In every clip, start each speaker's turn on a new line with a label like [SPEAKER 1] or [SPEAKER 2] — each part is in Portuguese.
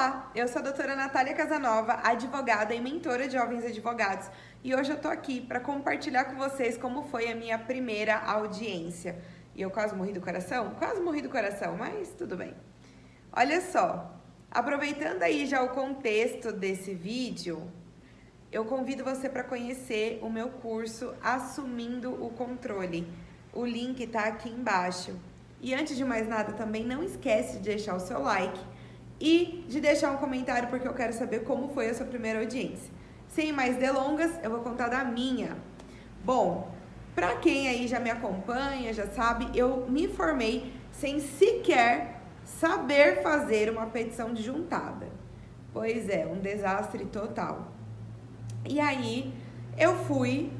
[SPEAKER 1] Olá, eu sou a doutora Natália Casanova, advogada e mentora de jovens advogados, e hoje eu tô aqui para compartilhar com vocês como foi a minha primeira audiência. E eu quase morri do coração? Quase morri do coração, mas tudo bem. Olha só, aproveitando aí já o contexto desse vídeo, eu convido você para conhecer o meu curso Assumindo o Controle. O link tá aqui embaixo. E antes de mais nada, também não esquece de deixar o seu like e de deixar um comentário, porque eu quero saber como foi a sua primeira audiência. Sem mais delongas, eu vou contar da minha. Bom, para quem aí já me acompanha, já sabe, eu me formei sem sequer saber fazer uma petição de juntada. Pois é, um desastre total. E aí eu fui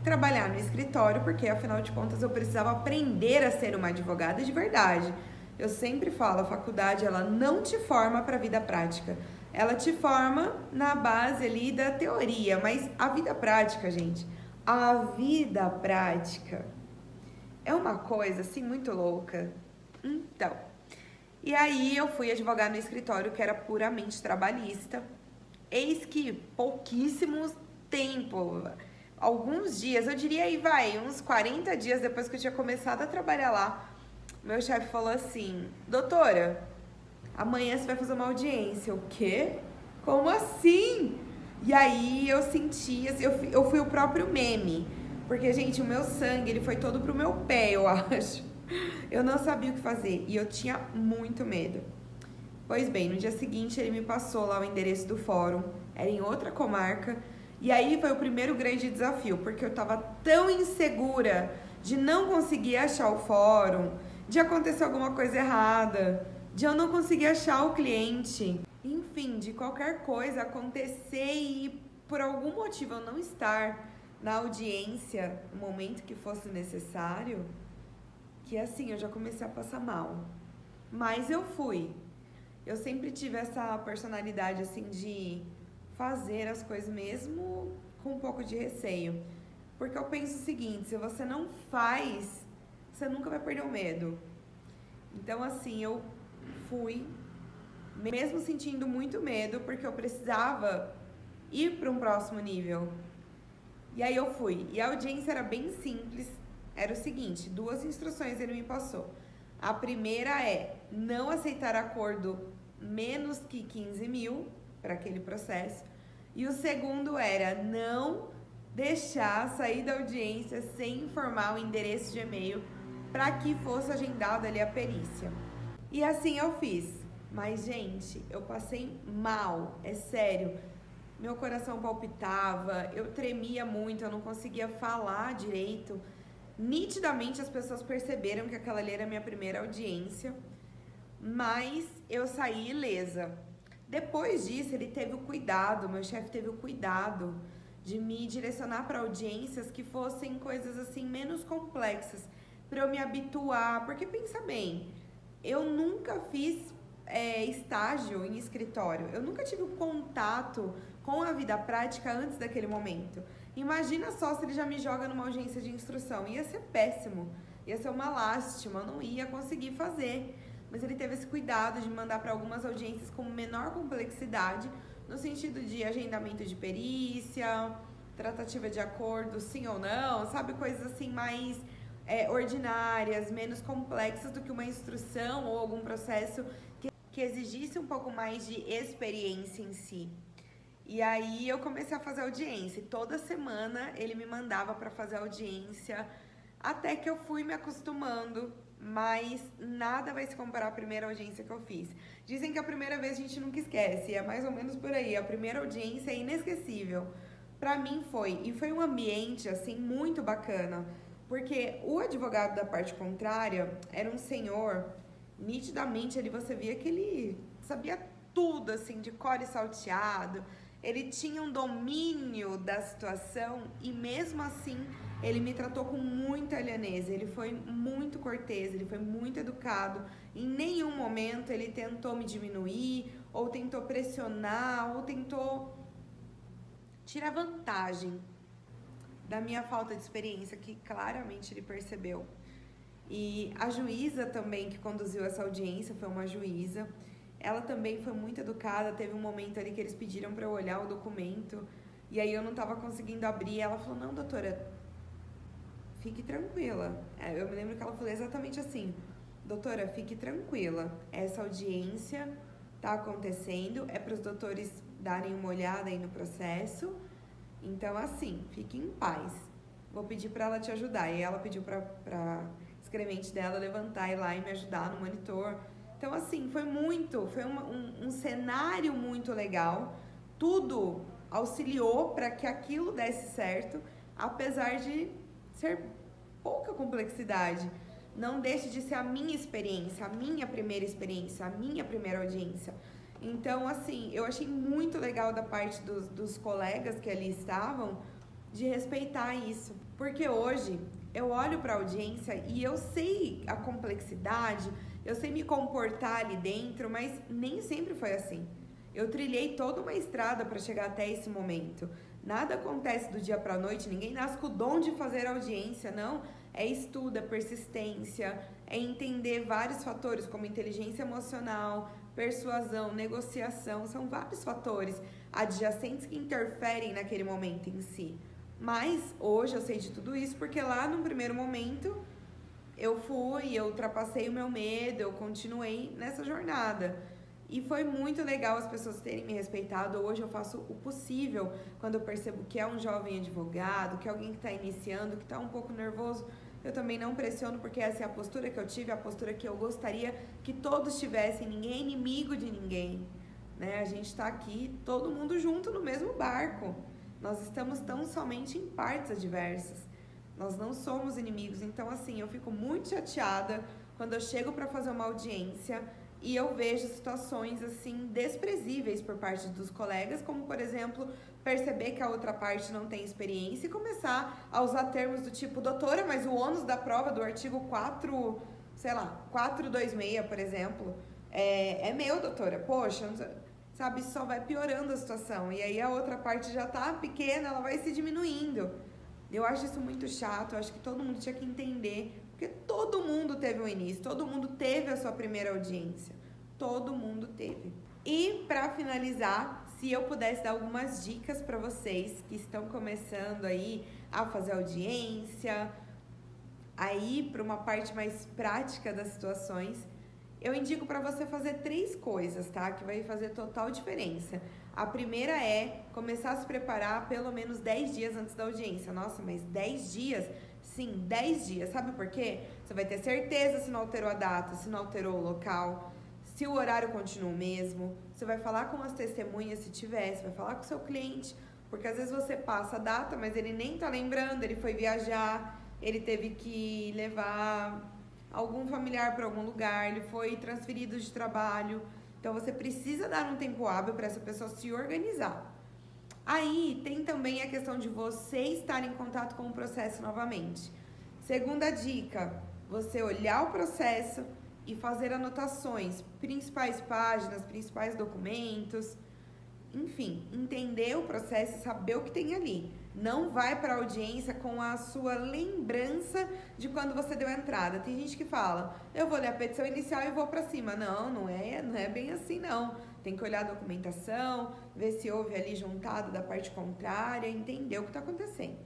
[SPEAKER 1] trabalhar no escritório, porque afinal de contas eu precisava aprender a ser uma advogada de verdade. Eu sempre falo, a faculdade ela não te forma para a vida prática. Ela te forma na base ali da teoria, mas a vida prática, gente, a vida prática é uma coisa assim muito louca. Então, e aí eu fui advogar no escritório que era puramente trabalhista. Eis que pouquíssimos tempo, alguns dias, eu diria aí, uns 40 dias depois que eu tinha começado a trabalhar lá, meu chefe falou assim: doutora, amanhã você vai fazer uma audiência. O quê? Como assim? E aí eu senti, eu fui o próprio meme, porque, gente, o meu sangue, ele foi todo pro meu pé, eu acho. Eu não sabia o que fazer e eu tinha muito medo. Pois bem, no dia seguinte ele me passou lá o endereço do fórum, era em outra comarca, e aí foi o primeiro grande desafio, porque eu tava tão insegura de não conseguir achar o fórum, de acontecer alguma coisa errada, de eu não conseguir achar o cliente, enfim, de qualquer coisa acontecer e por algum motivo eu não estar na audiência no momento que fosse necessário, que assim eu já comecei a passar mal. Mas eu fui. Eu sempre tive essa personalidade, assim, de fazer as coisas mesmo com um pouco de receio. Porque eu penso o seguinte, se você não faz, você nunca vai perder o medo. Então, assim, eu fui, mesmo sentindo muito medo, porque eu precisava ir para um próximo nível. E aí eu fui. E a audiência era bem simples. Era o seguinte, 2 instruções ele me passou. A primeira é não aceitar acordo menos que 15 mil para aquele processo. E o segundo era não deixar sair da audiência sem informar o endereço de e-mail para que fosse agendada ali a perícia. E assim eu fiz. Mas, gente, eu passei mal, é sério. Meu coração palpitava, eu tremia muito, eu não conseguia falar direito. Nitidamente as pessoas perceberam que aquela ali era a minha primeira audiência, mas eu saí ilesa. Depois disso, ele teve o cuidado, meu chefe teve o cuidado de me direcionar para audiências que fossem coisas assim menos complexas, para eu me habituar, porque pensa bem, eu nunca fiz estágio em escritório, eu nunca tive um contato com a vida prática antes daquele momento. Imagina só se ele já me joga numa audiência de instrução, ia ser péssimo, ia ser uma lástima, eu não ia conseguir fazer. Mas ele teve esse cuidado de me mandar para algumas audiências com menor complexidade, no sentido de agendamento de perícia, tratativa de acordo, sim ou não, sabe? Coisas assim mais ordinárias, menos complexas do que uma instrução ou algum processo que exigisse um pouco mais de experiência em si. E aí eu comecei a fazer audiência. Toda semana ele me mandava para fazer audiência, até que eu fui me acostumando, mas nada vai se comparar à primeira audiência que eu fiz. Dizem que a primeira vez a gente nunca esquece, é mais ou menos por aí. A primeira audiência é inesquecível. Pra mim foi, e foi um ambiente assim muito bacana, porque o advogado da parte contrária era um senhor, nitidamente ali você via que ele sabia tudo assim de cor e salteado. Ele tinha um domínio da situação e mesmo assim ele me tratou com muita alianeza. Ele foi muito cortês, ele foi muito educado. Em nenhum momento ele tentou me diminuir, ou tentou pressionar, ou tentou tirar vantagem da minha falta de experiência, que claramente ele percebeu. E a juíza também que conduziu essa audiência foi uma juíza. Ela também foi muito educada, teve um momento ali que eles pediram para eu olhar o documento, e aí eu não estava conseguindo abrir, ela falou, não, doutora, fique tranquila. Eu me lembro que ela falou exatamente assim, doutora, fique tranquila, essa audiência tá acontecendo, é para os doutores darem uma olhada aí no processo, então assim, fique em paz. Vou pedir para ela te ajudar. E ela pediu para escrevente dela levantar e ir lá e me ajudar no monitor. Então assim, foi um cenário muito legal. Tudo auxiliou para que aquilo desse certo, apesar de ser pouca complexidade. Não deixe de ser a minha experiência, a minha primeira experiência, a minha primeira audiência. Então, assim, eu achei muito legal da parte dos colegas que ali estavam de respeitar isso. Porque hoje eu olho para a audiência e eu sei a complexidade, eu sei me comportar ali dentro, mas nem sempre foi assim. Eu trilhei toda uma estrada para chegar até esse momento. Nada acontece do dia para a noite, ninguém nasce com o dom de fazer audiência, não. É estudo, é persistência, é entender vários fatores como inteligência emocional, persuasão, negociação, são vários fatores adjacentes que interferem naquele momento em si. Mas hoje eu sei de tudo isso porque lá no primeiro momento eu ultrapassei o meu medo, eu continuei nessa jornada. E foi muito legal as pessoas terem me respeitado. Hoje eu faço o possível quando eu percebo que é um jovem advogado, que é alguém que está iniciando, que está um pouco nervoso. Eu também não pressiono porque essa é a postura que eu tive, a postura que eu gostaria que todos tivessem. Ninguém é inimigo de ninguém, né? A gente está aqui todo mundo junto no mesmo barco. Nós estamos tão somente em partes adversas. Nós não somos inimigos. Então, assim, eu fico muito chateada quando eu chego para fazer uma audiência e eu vejo situações, assim, desprezíveis por parte dos colegas, como, por exemplo, perceber que a outra parte não tem experiência e começar a usar termos do tipo, doutora, mas o ônus da prova do artigo 426, por exemplo, é meu, doutora. Poxa, sabe, isso só vai piorando a situação. E aí a outra parte já tá pequena, ela vai se diminuindo. Eu acho isso muito chato, eu acho que todo mundo tinha que entender, porque todo mundo teve um início, todo mundo teve a sua primeira audiência, todo mundo teve. E para finalizar, se eu pudesse dar algumas dicas para vocês que estão começando aí a fazer audiência, aí para uma parte mais prática das situações, eu indico para você fazer 3 coisas, tá? Que vai fazer total diferença. A primeira é começar a se preparar pelo menos 10 dias antes da audiência. Nossa, mas 10 dias? Sim, 10 dias. Sabe por quê? Você vai ter certeza se não alterou a data, se não alterou o local, se o horário continua o mesmo. Você vai falar com as testemunhas se tiver, você vai falar com o seu cliente, porque às vezes você passa a data, mas ele nem tá lembrando, ele foi viajar, ele teve que levar algum familiar para algum lugar, ele foi transferido de trabalho. Então você precisa dar um tempo hábil para essa pessoa se organizar. Aí tem também a questão de você estar em contato com o processo novamente. Segunda dica, você olhar o processo e fazer anotações, principais páginas, principais documentos, enfim, entender o processo e saber o que tem ali. Não vai para a audiência com a sua lembrança de quando você deu a entrada. Tem gente que fala, eu vou ler a petição inicial e vou para cima. Não é bem assim não. Tem que olhar a documentação, ver se houve ali juntado da parte contrária, entender o que está acontecendo.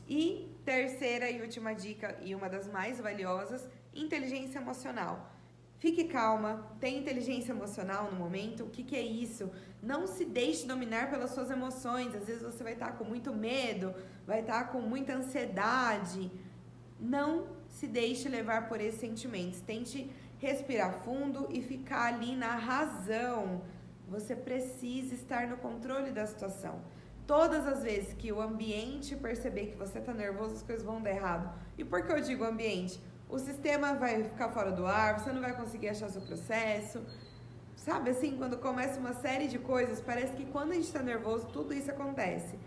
[SPEAKER 1] E terceira e última dica, e uma das mais valiosas, inteligência emocional. Fique calma, tenha inteligência emocional no momento. O que é isso? Não se deixe dominar pelas suas emoções. Às vezes você vai estar com muito medo, vai estar com muita ansiedade. Não se deixe levar por esses sentimentos. Tente respirar fundo e ficar ali na razão. Você precisa estar no controle da situação. Todas as vezes que o ambiente perceber que você está nervoso, as coisas vão dar errado. E por que eu digo ambiente? O sistema vai ficar fora do ar, você não vai conseguir achar seu processo. Sabe assim, quando começa uma série de coisas, parece que quando a gente está nervoso, tudo isso acontece.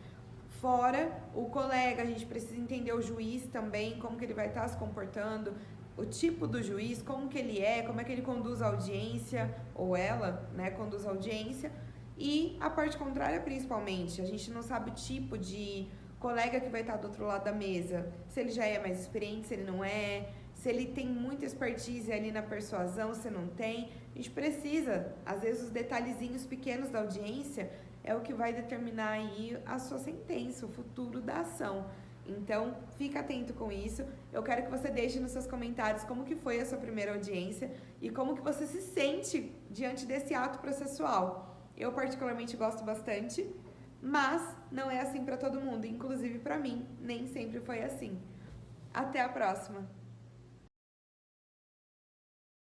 [SPEAKER 1] Fora o colega, a gente precisa entender o juiz também, como que ele vai estar se comportando, o tipo do juiz, como que ele é, como é que ele conduz a audiência, ou ela, né, conduz a audiência. E a parte contrária, principalmente, a gente não sabe o tipo de colega que vai estar do outro lado da mesa, se ele já é mais experiente, se ele não é, se ele tem muita expertise ali na persuasão, se não tem. gente precisa, às vezes os detalhezinhos pequenos da audiência é o que vai determinar aí a sua sentença, o futuro da ação. Então, fica atento com isso. Eu quero que você deixe nos seus comentários como que foi a sua primeira audiência e como que você se sente diante desse ato processual. Eu particularmente gosto bastante, mas não é assim para todo mundo, inclusive para mim, nem sempre foi assim. Até a próxima!